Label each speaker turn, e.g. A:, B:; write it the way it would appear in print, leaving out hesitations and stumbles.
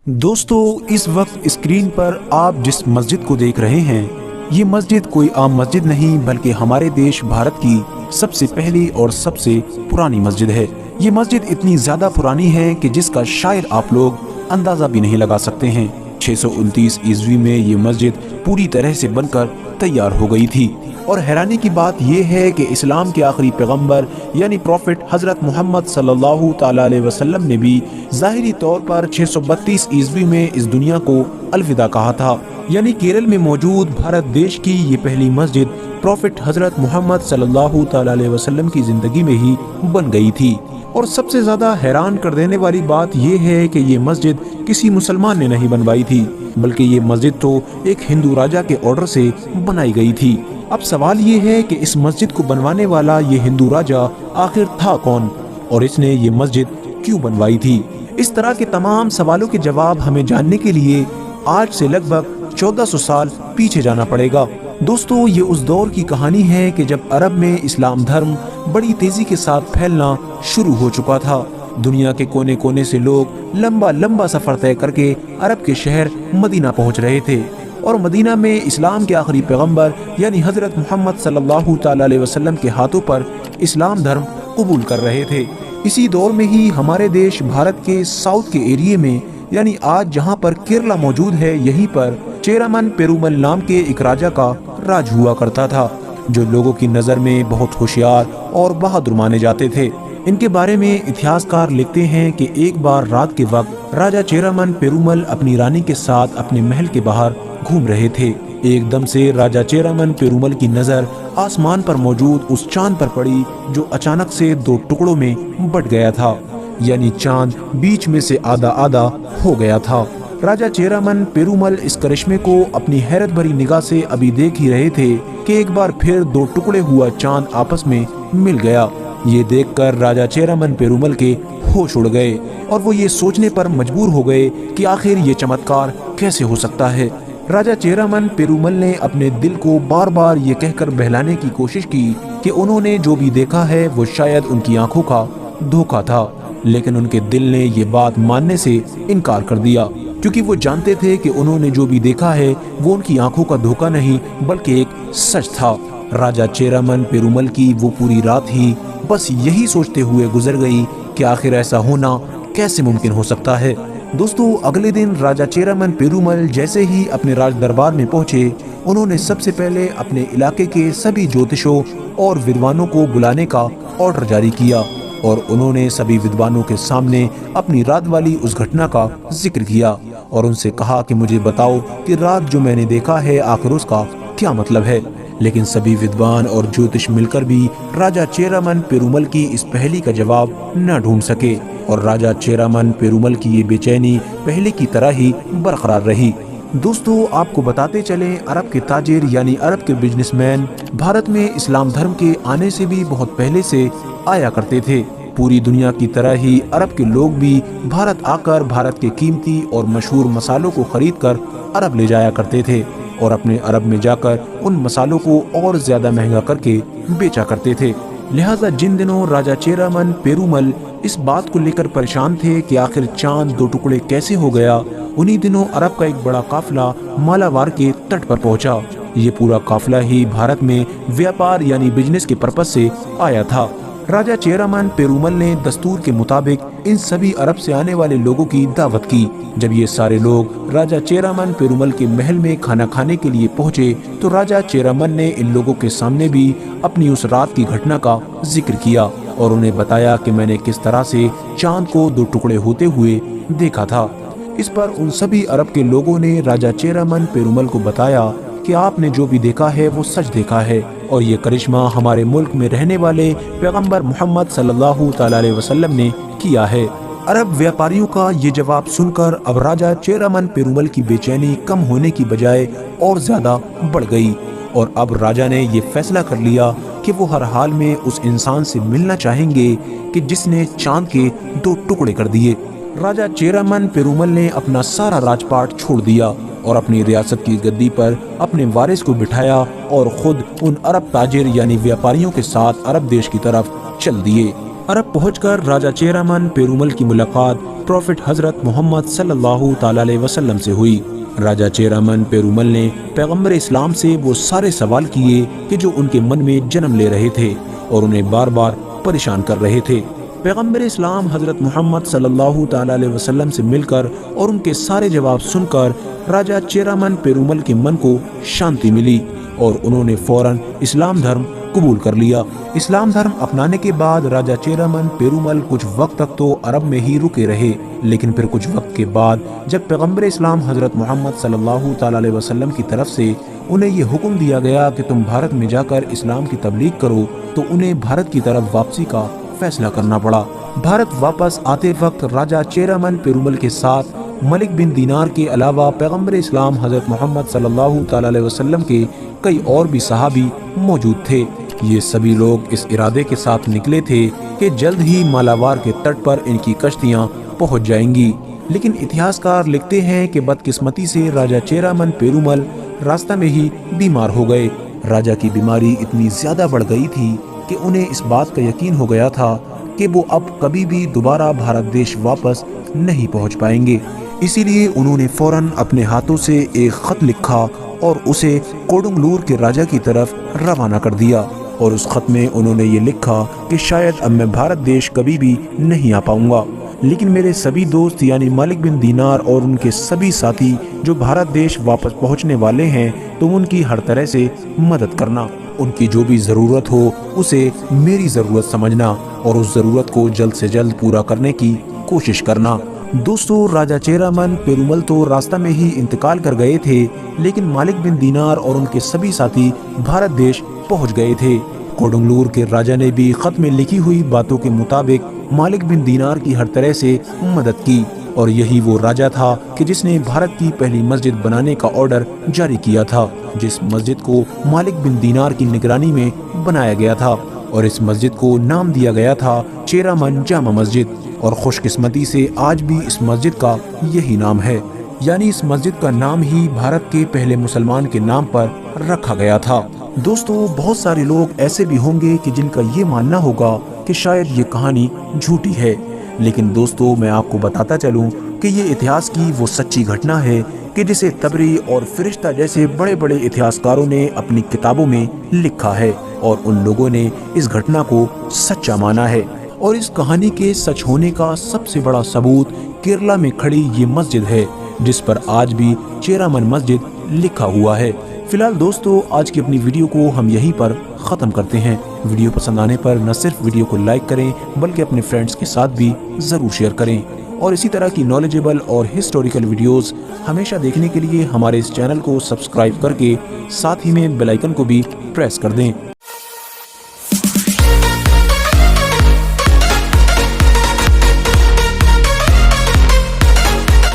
A: दोस्तों, इस वक्त स्क्रीन पर आप जिस मस्जिद को देख रहे हैं, ये मस्जिद कोई आम मस्जिद नहीं बल्कि हमारे देश भारत की सबसे पहली और सबसे पुरानी मस्जिद है। ये मस्जिद इतनी ज्यादा पुरानी है कि जिसका शायद आप लोग अंदाजा भी नहीं लगा सकते हैं। 629 ईस्वी में ये मस्जिद पूरी तरह से बनकर तैयार हो गई थी। और हैरानी की बात यह है कि इस्लाम के आखिरी पैगंबर यानी प्रॉफिट हजरत मोहम्मद सल्लल्लाहु ताला अलैहि वसल्लम ने भी ज़ाहिरी तौर पर 632 ईस्वी में इस दुनिया को अलविदा कहा था। यानी केरल में मौजूद भारत देश की ये पहली मस्जिद प्रॉफिट हजरत मोहम्मद सल्लल्लाहु ताला अलैहि वसल्लम की जिंदगी में ही बन गई थी। और सबसे ज्यादा हैरान कर देने वाली बात यह है कि ये मस्जिद किसी मुसलमान ने नहीं बनवाई थी, बल्कि ये मस्जिद तो एक हिंदू राजा के ऑर्डर से बनाई गई थी। अब सवाल ये है कि इस मस्जिद को बनवाने वाला ये हिंदू राजा आखिर था कौन और इसने ये मस्जिद क्यों बनवाई थी। इस तरह के तमाम सवालों के जवाब हमें जानने के लिए आज से लगभग 1400 साल पीछे जाना पड़ेगा। दोस्तों, ये उस दौर की कहानी है कि जब अरब में इस्लाम धर्म बड़ी तेजी के साथ फैलना शुरू हो चुका था। दुनिया के कोने कोने से लोग लंबा लंबा सफर तय करके अरब के शहर मदीना पहुंच रहे थे और मदीना में इस्लाम के आखिरी पैगंबर यानी हजरत मोहम्मद सल्लल्लाहु ताला अलैहि वसल्लम के हाथों पर इस्लाम धर्म कबूल कर रहे थे। इसी दौर में ही हमारे देश भारत के साउथ के एरिया में यानी आज जहां पर केरला मौजूद है, यहीं पर चेरामन पेरुमल नाम के एक राजा का राज हुआ करता था, जो लोगों की नज़र में बहुत होशियार और बहादुर माने जाते थे। इनके बारे में इतिहासकार लिखते हैं कि एक बार रात के वक्त राजा चेरामन पेरुमल अपनी रानी के साथ अपने महल के बाहर घूम रहे थे। एकदम से राजा चेरामन पेरुमल की नजर आसमान पर मौजूद उस चांद पर पड़ी जो अचानक से दो टुकड़ों में बट गया था, यानी चांद बीच में से आधा आधा हो गया था। राजा चेरामन पेरुमल इस करिश्मे को अपनी हैरत भरी निगाह से अभी देख ही रहे थे कि एक बार फिर दो टुकड़े हुआ चांद आपस में मिल गया। ये देखकर राजा चेरामन पेरुमल के होश उड़ गए और वो ये सोचने पर मजबूर हो गए कि आखिर ये चमत्कार कैसे हो सकता है। राजा चेरामन पेरुमल ने अपने दिल को बार बार ये कहकर बहलाने की कोशिश की कि उन्होंने जो भी देखा है वो शायद उनकी आंखों का धोखा था, लेकिन उनके दिल ने ये बात मानने से इनकार कर दिया, क्योंकि वो जानते थे कि उन्होंने जो भी देखा है वो उनकी आंखों का धोखा नहीं बल्कि एक सच था। राजा चेरामन पेरुमल की वो पूरी रात ही बस यही सोचते हुए गुजर गई कि आखिर ऐसा होना कैसे मुमकिन हो सकता है। दोस्तों, अगले दिन राजा चेरामन पेरुमल जैसे ही अपने राज दरबार में पहुंचे, उन्होंने सबसे पहले अपने इलाके के सभी ज्योतिषों और विद्वानों को बुलाने का ऑर्डर जारी किया और उन्होंने सभी विद्वानों के सामने अपनी रात वाली उस घटना का जिक्र किया और उनसे कहा कि मुझे बताओ कि रात जो मैंने देखा है आखिर उसका क्या मतलब है। लेकिन सभी विद्वान और ज्योतिष मिलकर भी राजा चेरामन पेरुमल की इस पहेली का जवाब न ढूंढ सके और राजा चेरामन पेरुमल की ये बेचैनी पहले की तरह ही बरकरार रही। दोस्तों, आपको बताते चले, अरब के ताजिर यानी अरब के बिजनेसमैन भारत में इस्लाम धर्म के आने से भी बहुत पहले से आया करते थे। पूरी दुनिया की तरह ही अरब के लोग भी भारत आकर भारत के कीमती और मशहूर मसालों को खरीदकर अरब ले जाया करते थे और अपने अरब में जाकर उन मसालों को और ज्यादा महंगा करके बेचा करते थे। लिहाजा जिन दिनों राजा चेरामन पेरुमल इस बात को लेकर परेशान थे कि आखिर चांद दो टुकड़े कैसे हो गया, उन्हीं दिनों अरब का एक बड़ा काफिला मालाबार के तट पर पहुंचा। ये पूरा काफिला ही भारत में व्यापार यानी बिजनेस के पर्पज से आया था। राजा चेरामन पेरुमल ने दस्तूर के मुताबिक इन सभी अरब से आने वाले लोगों की दावत की। जब ये सारे लोग राजा चेरामन पेरुमल के महल में खाना खाने के लिए पहुंचे तो राजा चेरामन ने इन लोगों के सामने भी अपनी उस रात की घटना का जिक्र किया और उन्हें बताया कि मैंने किस तरह से चांद को दो टुकड़े होते हुए देखा था। इस पर उन सभी अरब के लोगों ने राजा चेरामन पेरुमल को बताया कि आपने जो भी देखा है वो सच देखा है और ये करिश्मा हमारे मुल्क में रहने वाले पैगंबर मोहम्मद सल्लल्लाहु ताला अलैहि वसल्लम ने किया है। अरब व्यापारियों का ये जवाब सुनकर अब राजा चेरामन पेरुमल की बेचैनी कम होने की बजाय और ज्यादा बढ़ गई और अब राजा ने ये फैसला कर लिया कि वो हर हाल में उस इंसान से मिलना चाहेंगे कि जिसने चांद के दो टुकड़े कर दिए। राजा चेरामन पेरुमल ने अपना सारा राजपाट छोड़ दिया और अपनी रियासत की गद्दी पर अपने वारिस को बिठाया और खुद उन अरब ताजिर यानी व्यापारियों के साथ अरब देश की तरफ चल दिए। अरब पहुंचकर राजा चेरामन पेरुमल की मुलाकात प्रॉफिट हजरत मोहम्मद सल्लल्लाहु ताला अलैहि वसल्लम से हुई। राजा चेरामन पेरुमल ने पैगंबर इस्लाम से वो सारे सवाल किए कि जो उनके मन में जन्म ले रहे थे और उन्हें बार बार परेशान कर रहे थे। पैगंबर इस्लाम हजरत मोहम्मद सल्लल्लाहु ताला अलैहि वसल्लम से मिलकर और उनके सारे जवाब सुनकर राजा चेरामन पेरुमल के मन को शांति मिली और उन्होंने फौरन इस्लाम धर्म कबूल कर लिया। इस्लाम धर्म अपनाने के बाद राजा चेरामन पेरुमल कुछ वक्त तक तो अरब में ही रुके रहे, लेकिन फिर कुछ वक्त के बाद जब पैगंबर इस्लाम हजरत मोहम्मद सल्लल्लाहु ताला अलैहि वसल्लम की तरफ से उन्हें ये हुक्म दिया गया कि तुम भारत में जाकर इस्लाम की तबलीग करो, तो उन्हें भारत की तरफ वापसी का फैसला करना पड़ा। भारत वापस आते वक्त राजा चेरामन पेरुमल के साथ मलिक बिन दीनार के अलावा पैगंबर इस्लाम हजरत मोहम्मद सल्लल्लाहु ताला अलैहि वसल्लम के कई और भी सहाबी मौजूद थे। ये सभी लोग इस इरादे के साथ निकले थे कि जल्द ही मालाबार के तट पर इनकी कश्तियां पहुंच जाएंगी, लेकिन इतिहासकार लिखते हैं कि बदकिस्मती से राजा चेरामन पेरुमल रास्ता में ही बीमार हो गए। राजा की बीमारी इतनी ज्यादा बढ़ गई थी कि उन्हें इस बात का यकीन हो गया था कि वो अब कभी भी दोबारा भारत देश वापस नहीं पहुंच पाएंगे। इसीलिए उन्होंने फौरन अपने हाथों से एक खत लिखा और उसे कोडुंगलूर के राजा की तरफ रवाना कर दिया और उस खत में उन्होंने ये लिखा कि शायद अब मैं भारत देश कभी भी नहीं आ पाऊंगा, लेकिन मेरे सभी दोस्त यानी मालिक बिन दीनार और उनके सभी साथी जो भारत देश वापस पहुंचने वाले हैं, तो उनकी हर तरह से मदद करना। उनकी जो भी ज़रूरत हो उसे मेरी ज़रूरत समझना और उस ज़रूरत को जल्द से जल्द पूरा करने की कोशिश करना। दोस्तों, राजा चेरामन पेरुमल तो रास्ता में ही इंतकाल कर गए थे, लेकिन मालिक बिन दीनार और उनके सभी साथी भारत देश पहुंच गए थे। कोडुंगलूर के राजा ने भी खत में लिखी हुई बातों के मुताबिक मालिक बिन दीनार की हर तरह से मदद की और यही वो राजा था कि जिसने भारत की पहली मस्जिद बनाने का ऑर्डर जारी किया था, जिस मस्जिद को मालिक बिन दीनार की निगरानी में बनाया गया था और इस मस्जिद को नाम दिया गया था चेरामन जामा मस्जिद। और खुशकिस्मती से आज भी इस मस्जिद का यही नाम है, यानी इस मस्जिद का नाम ही भारत के पहले मुसलमान के नाम पर रखा गया था। दोस्तों, बहुत सारे लोग ऐसे भी होंगे कि जिनका ये मानना होगा कि शायद ये कहानी झूठी है, लेकिन दोस्तों मैं आपको बताता चलूं कि ये इतिहास की वो सच्ची घटना है कि जिसे तबरी और फिरिश्ता जैसे बड़े बड़े इतिहासकारों ने अपनी किताबों में लिखा है और उन लोगों ने इस घटना को सच्चा माना है। और इस कहानी के सच होने का सबसे बड़ा सबूत केरला में खड़ी ये मस्जिद है, जिस पर आज भी चेरामन मस्जिद लिखा हुआ है। फिलहाल दोस्तों, आज की अपनी वीडियो को हम यहीं पर ख़त्म करते हैं। वीडियो पसंद आने पर न सिर्फ वीडियो को लाइक करें बल्कि अपने फ्रेंड्स के साथ भी ज़रूर शेयर करें और इसी तरह की नॉलेजेबल और हिस्टोरिकल वीडियोस हमेशा देखने के लिए हमारे इस चैनल को सब्सक्राइब करके साथ ही में बेल आइकन को भी प्रेस कर दें।